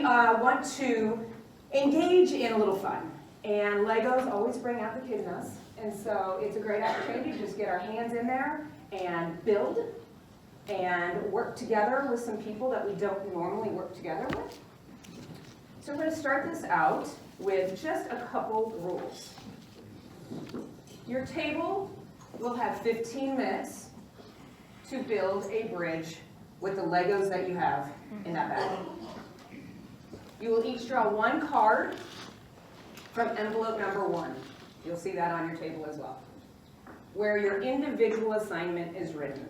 we want to engage in a little fun. And Legos always bring out the kid in us. And so it's a great opportunity to just get our hands in there and build and work together with some people that we don't normally work together with. So we're going to start this out with just a couple rules. Your table will have 15 minutes to build a bridge with the Legos that you have in that bag. You will each draw one card from envelope number 1. You'll see that on your table as well, where your individual assignment is written.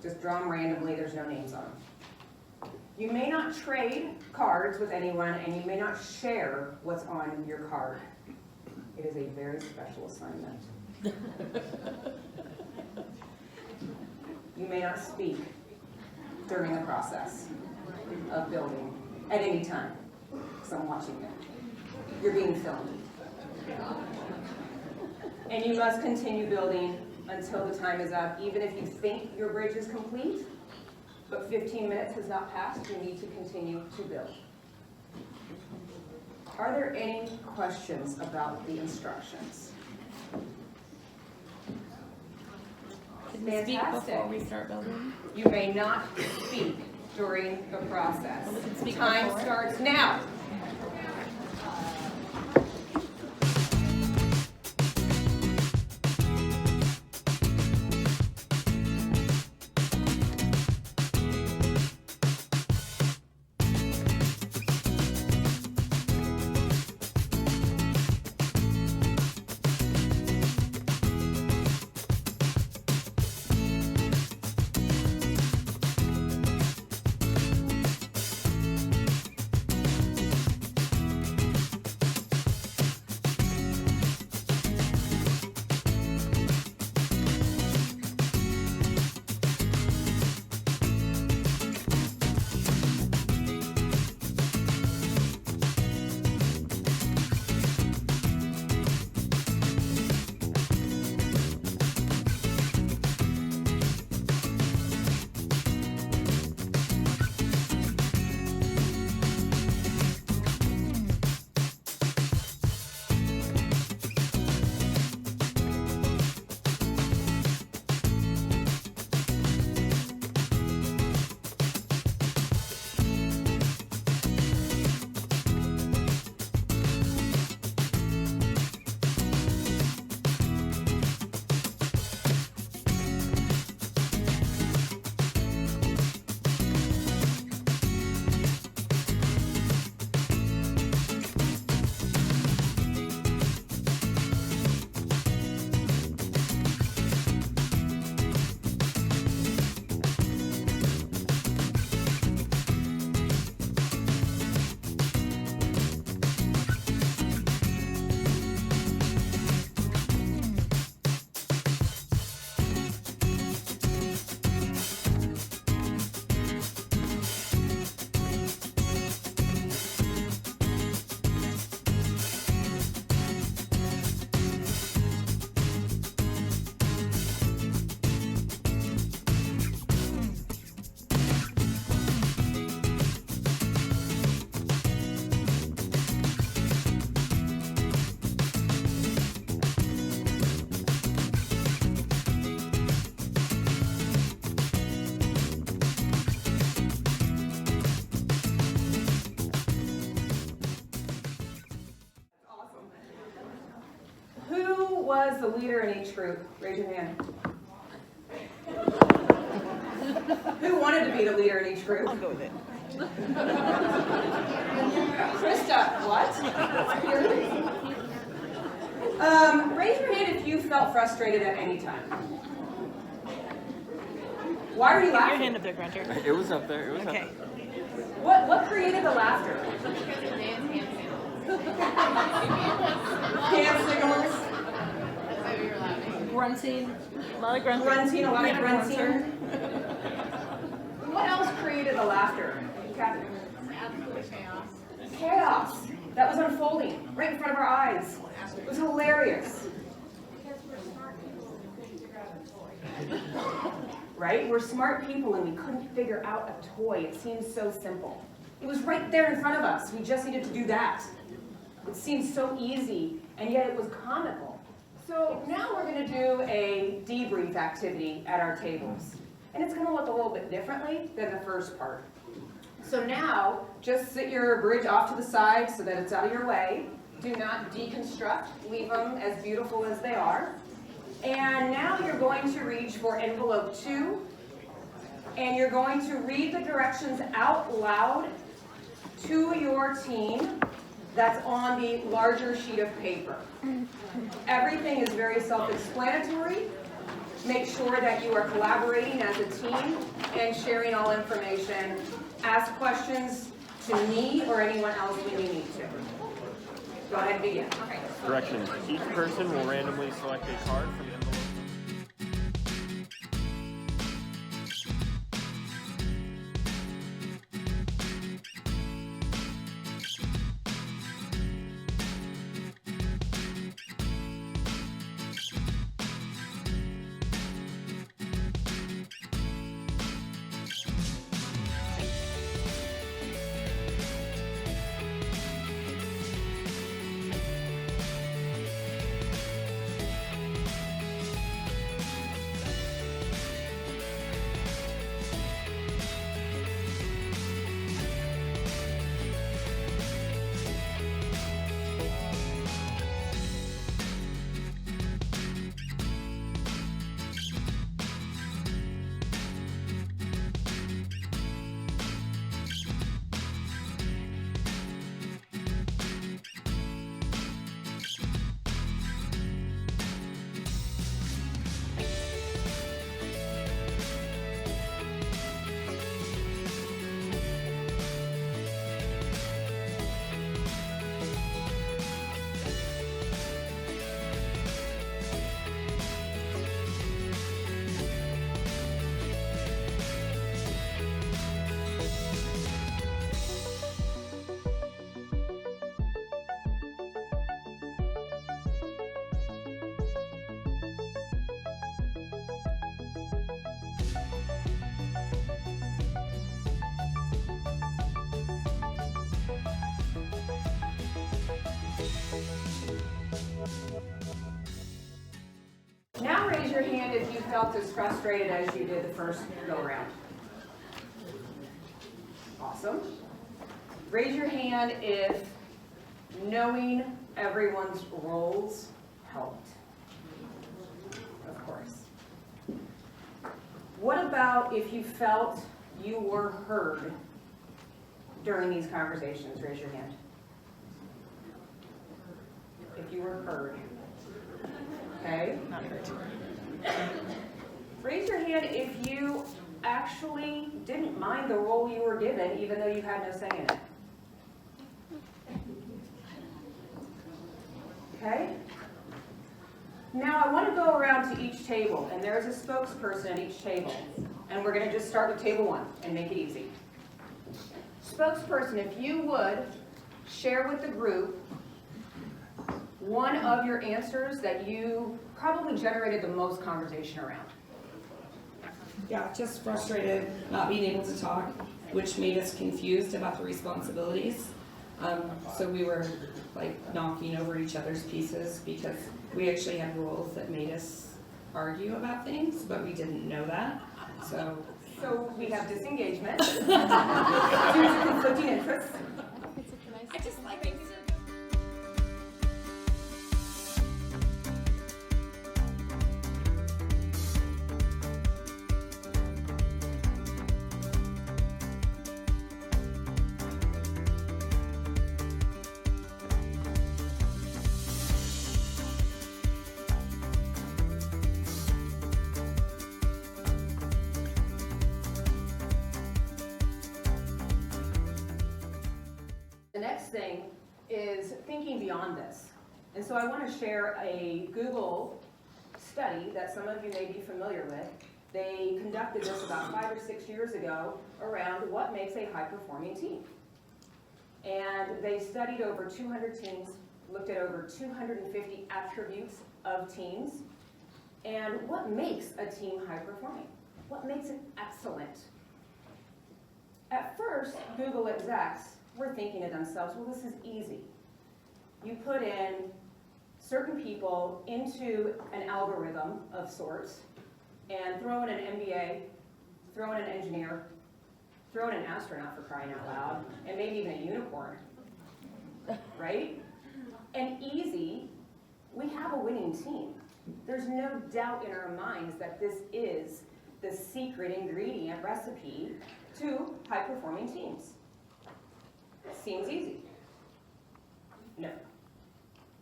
Just draw them randomly, there's no names on them. You may not trade cards with anyone, and you may not share what's on your card. It is a very special assignment. You may not speak during the process of building at any time, because I'm watching it. You're being filmed. And you must continue building until the time is up, even if you think your bridge is complete, but 15 minutes has not passed, you need to continue to build. Are there any questions about the instructions? Can we speak before we start building? You may not speak during the process. Well, we can speak Time before. starts now. Was the leader in each group? Raise your hand. Who wanted to be the leader in each group? I'll go with it. Krista, what? Raise your hand if you felt frustrated at any time. Why are you Get your laughing? hand up there, Grunter. It was up there. It was Okay. up there. What created the laughter? Hand signals. Grunting. A lot of grunting. Grunting, a lot of grunting. Grunter. What else created the laughter? Catherine? Absolute chaos. Chaos that was unfolding right in front of our eyes. It was hilarious. Because we're smart people and we couldn't figure out a toy. Right? We're smart people and we couldn't figure out a toy. It seems so simple. It was right there in front of us. We just needed to do that. It seemed so easy, and yet it was comical. So now we're going to do a debrief activity at our tables. And it's going to look a little bit differently than the first part. So now, just sit your bridge off to the side so that it's out of your way. Do not deconstruct. Leave them as beautiful as they are. And now you're going to reach for envelope 2. And you're going to read the directions out loud to your team that's on the larger sheet of paper. Everything is very self-explanatory. Make sure that you are collaborating as a team and sharing all information. Ask questions to me or anyone else when you need to. Go ahead and begin. Directions. Each person will randomly select a card from the envelope. Now raise your hand if you felt as frustrated as you did the first go-around. Awesome. Raise your hand if knowing everyone's roles helped. Of course. What about if you felt you were heard during these conversations? Raise your hand. If you were heard. Okay? Not hurt. Raise your hand if you actually didn't mind the role you were given, even though you had no say in it. Okay? Now I want to go around to each table, and there's a spokesperson at each table. And we're going to just start with table 1 and make it easy. Spokesperson, if you would share with the group one of your answers that you probably generated the most conversation around. Yeah, just frustrated not being able to talk, which made us confused about the responsibilities. So we were like knocking over each other's pieces because we actually had roles that made us argue about things, but we didn't know that. So we have disengagement due to conflicting interests. I just like it. The next thing is thinking beyond this. And so I want to share a Google study that some of you may be familiar with. They conducted this about 5 or 6 years ago around what makes a high-performing team. And they studied over 200 teams, looked at over 250 attributes of teams, and what makes a team high-performing? What makes it excellent? At first, Google execs were thinking to themselves, well, this is easy. You put in certain people into an algorithm of sorts and throw in an MBA, throw in an engineer, throw in an astronaut for crying out loud, and maybe even a unicorn, right? And easy, we have a winning team. There's no doubt in our minds that this is the secret ingredient recipe to high-performing teams. Seems easy. No,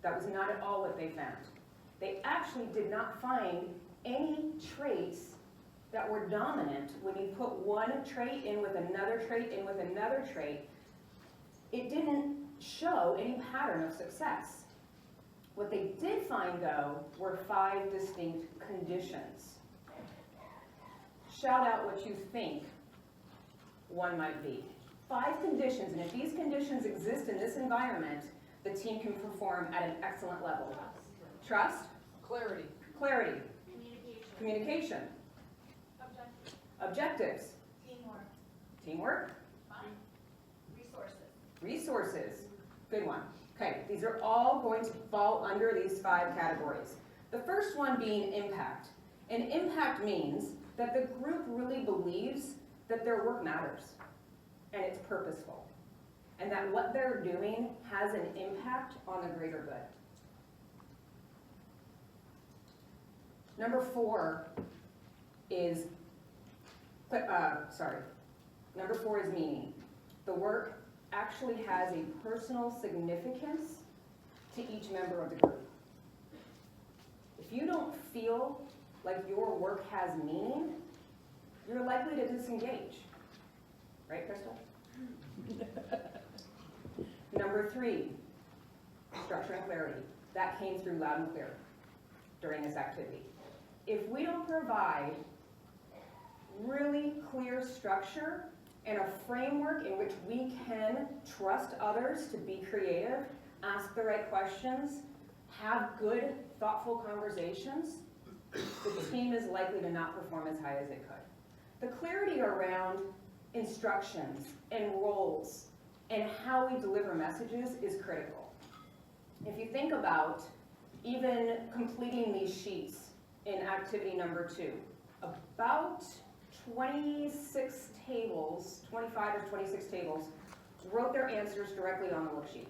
that was not at all what they found. They actually did not find any traits that were dominant when you put one trait in with another trait in with another trait. It didn't show any pattern of success. What they did find, though, were 5 distinct conditions. Shout out what you think one might be. 5 conditions, and if these conditions exist in this environment, the team can perform at an excellent level. Trust, Clarity. clarity, Communication. communication, Objective. objectives, Teamwork. teamwork, Fun. Resources. resources. Good one. Okay, these are all going to fall under these 5 categories. The first one being impact. And impact means that the group really believes that their work matters and it's purposeful, and that what they're doing has an impact on the greater good. Number 4 is, Number 4 is meaning. The work actually has a personal significance to each member of the group. If you don't feel like your work has meaning, you're likely to disengage. Right, Crystal? Number 3, structure and clarity. That came through loud and clear during this activity. If we don't provide really clear structure and a framework in which we can trust others to be creative, ask the right questions, have good, thoughtful conversations, the team is likely to not perform as high as it could. The clarity around instructions and roles and how we deliver messages is critical. If you think about even completing these sheets in activity number 2, about 26 tables, 25 or 26 tables, wrote their answers directly on the worksheet.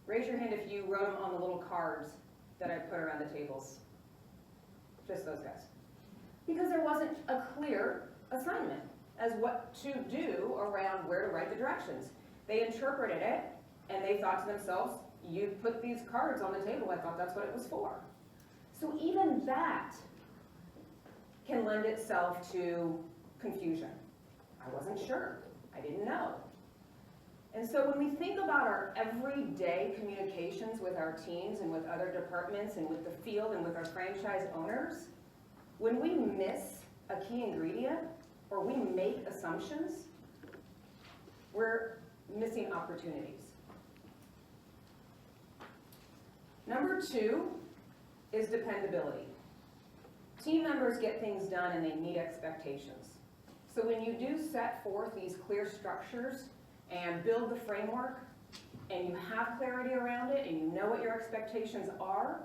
Raise your hand if you wrote them on the little cards that I put around the tables. Just those guys. Because there wasn't a clear assignment as what to do around where to write the directions. They interpreted it and they thought to themselves, you put these cards on the table, I thought that's what it was for. So even that can lend itself to confusion. I wasn't sure, I didn't know. And so when we think about our everyday communications with our teams and with other departments and with the field and with our franchise owners, when we miss a key ingredient or we make assumptions, we're missing opportunities. Number 2 is dependability. Team members get things done and they meet expectations. So when you do set forth these clear structures and build the framework, and you have clarity around it, and you know what your expectations are,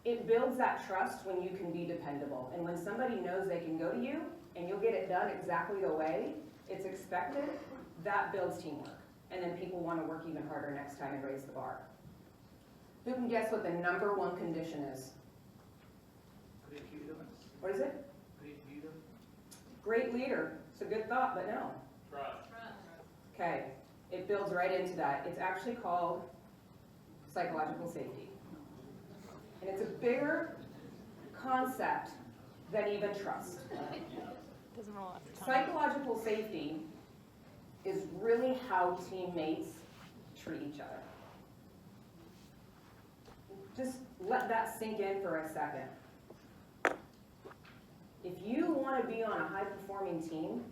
it builds that trust when you can be dependable. And when somebody knows they can go to you, and you'll get it done exactly the way it's expected, that builds teamwork. And then people want to work even harder next time and raise the bar. Who can guess what the number 1 condition is? What is it? Great leader. It's a good thought, but no. Trust. Okay, it builds right into that. It's actually called psychological safety. And it's a bigger concept than even trust. Doesn't roll off the tongue. Psychological safety is really how teammates treat each other. Just let that sink in for a second. If you want to be on a high-performing team,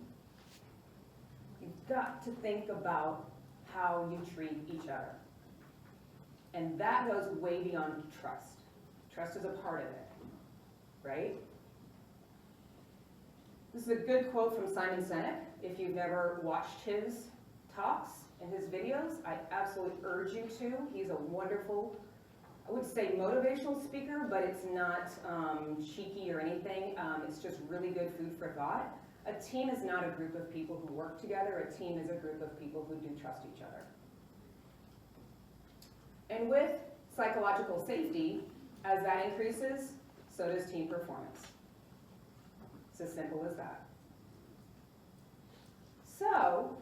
you've got to think about how you treat each other. And that goes way beyond trust. Trust is a part of it, right? This is a good quote from Simon Sinek. If you've never watched his talks and his videos, I absolutely urge you to. He's a wonderful, I would say motivational speaker, but it's not cheeky or anything. It's just really good food for thought. A team is not a group of people who work together. A team is a group of people who do trust each other. And with psychological safety, as that increases, so does team performance. It's as simple as that. So,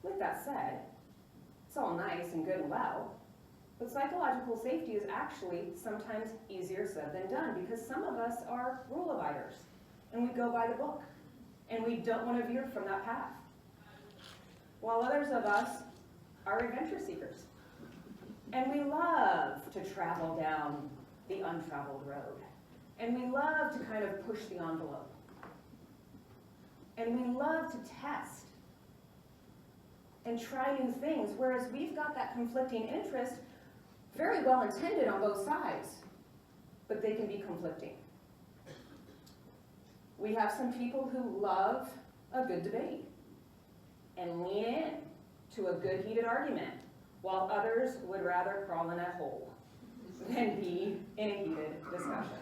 with that said, it's all nice and good and well, but psychological safety is actually sometimes easier said than done because some of us are rule abiders and we go by the book and we don't want to veer from that path. While others of us are adventure seekers and we love to travel down the untraveled road and we love to kind of push the envelope and we love to test and try new things, whereas we've got that conflicting interest, very well intended on both sides, but they can be conflicting. We have some people who love a good debate and lean in to a good heated argument, while others would rather crawl in a hole than be in a heated discussion.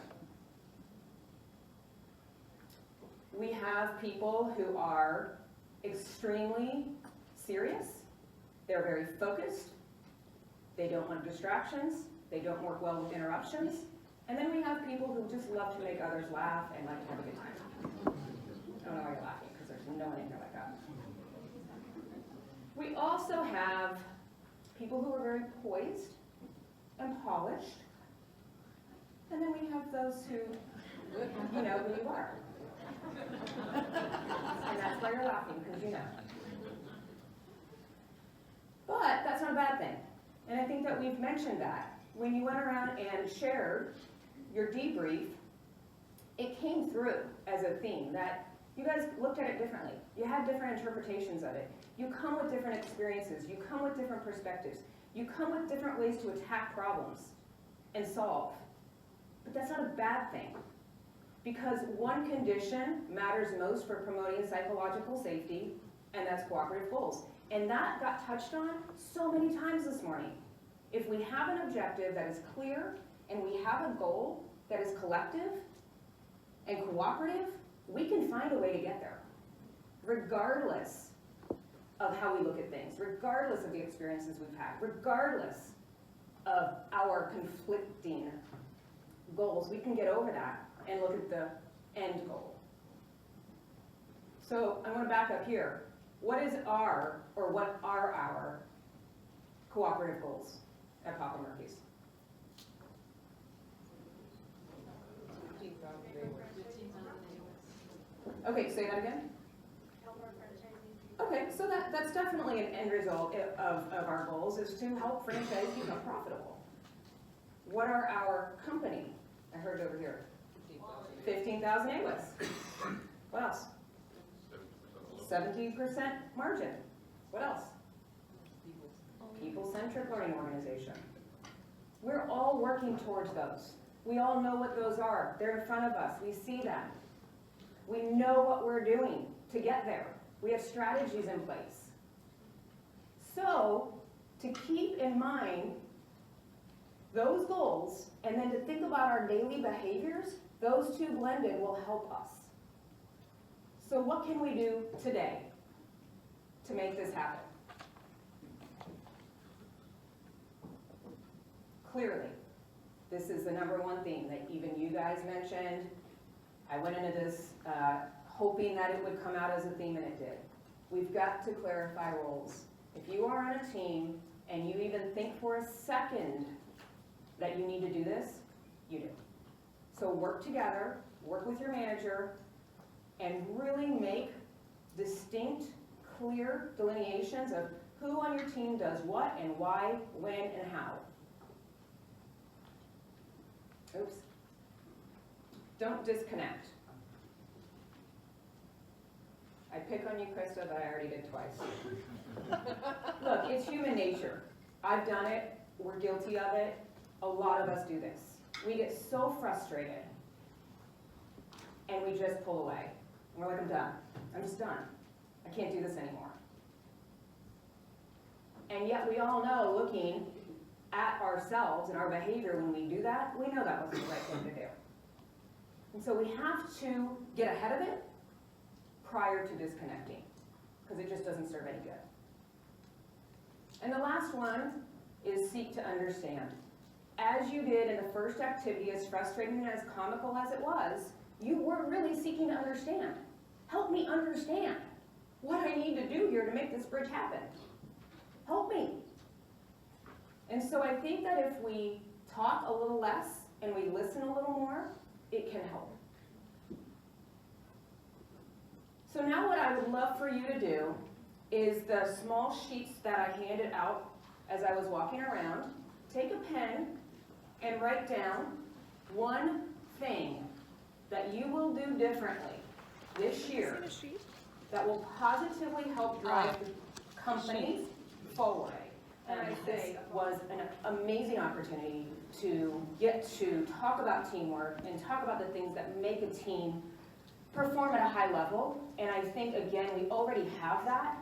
We have people who are extremely serious, they're very focused, they don't want distractions, they don't work well with interruptions, and then we have people who just love to make others laugh and like to have a good time. I don't know why you're laughing, because there's no one in here like that. We also have people who are very poised and polished, and then we have those who, you know who you are. And that's why you're laughing, because you know. But that's not a bad thing. And I think that we've mentioned that. When you went around and shared your debrief, it came through as a theme that you guys looked at it differently. You had different interpretations of it. You come with different experiences. You come with different perspectives. You come with different ways to attack problems and solve. But that's not a bad thing. Because one condition matters most for promoting psychological safety, and that's cooperative goals. And that got touched on so many times this morning. If we have an objective that is clear and we have a goal that is collective and cooperative, we can find a way to get there, regardless of how we look at things, regardless of the experiences we've had, regardless of our conflicting goals. We can get over that and look at the end goal. So I want to back up here. What are our cooperative goals at Papa Murphy's? Okay, say that again. Okay, so that's definitely an end result of our goals, is to help franchise become profitable. What are our company? I heard it over here. 15,000 AWIS. What else? 70% margin. What else? People-centric learning organization. We're all working towards those. We all know what those are. They're in front of us. We see them. We know what we're doing to get there. We have strategies in place. So, to keep in mind those goals and then to think about our daily behaviors, those two blended will help us. So what can we do today to make this happen? Clearly, this is the #1 theme that even you guys mentioned. I went into this hoping that it would come out as a theme, and it did. We've got to clarify roles. If you are on a team and you even think for a second that you need to do this, you do. So work together, work with your manager, and really make distinct, clear delineations of who on your team does what and why, when, and how. Oops. Don't disconnect. I pick on you, Krista, but I already did twice. Look, it's human nature. I've done it. We're guilty of it. A lot of us do this. We get so frustrated, and we just pull away. And we're like, I'm done. I'm just done. I can't do this anymore. And yet we all know, looking at ourselves and our behavior when we do that, we know that wasn't the right thing to do. And so we have to get ahead of it prior to disconnecting, because it just doesn't serve any good. And the last one is seek to understand. As you did in the first activity, as frustrating and as comical as it was, you were really seeking to understand. Help me understand what I need to do here to make this bridge happen. Help me. And so I think that if we talk a little less and we listen a little more, it can help. So now what I would love for you to do is the small sheets that I handed out as I was walking around, take a pen and write down one thing that you will do differently this year that will positively help drive the company forward. And I think was an amazing opportunity to get to talk about teamwork and talk about the things that make a team perform at a high level. And I think, again, we already have that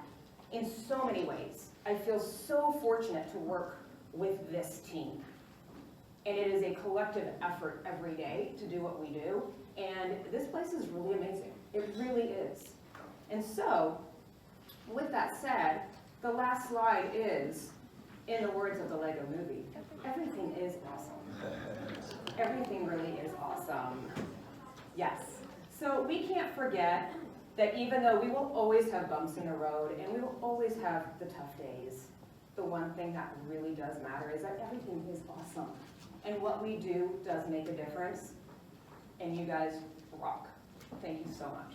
in so many ways. I feel so fortunate to work with this team. And it is a collective effort every day to do what we do. And this place is really amazing. It really is. And so, with that said, the last slide is, in the words of the Lego movie, everything is awesome. Everything really is awesome. Yes. So we can't forget that even though we will always have bumps in the road and we will always have the tough days, the one thing that really does matter is that everything is awesome. And what we do does make a difference. And you guys rock. Thank you so much.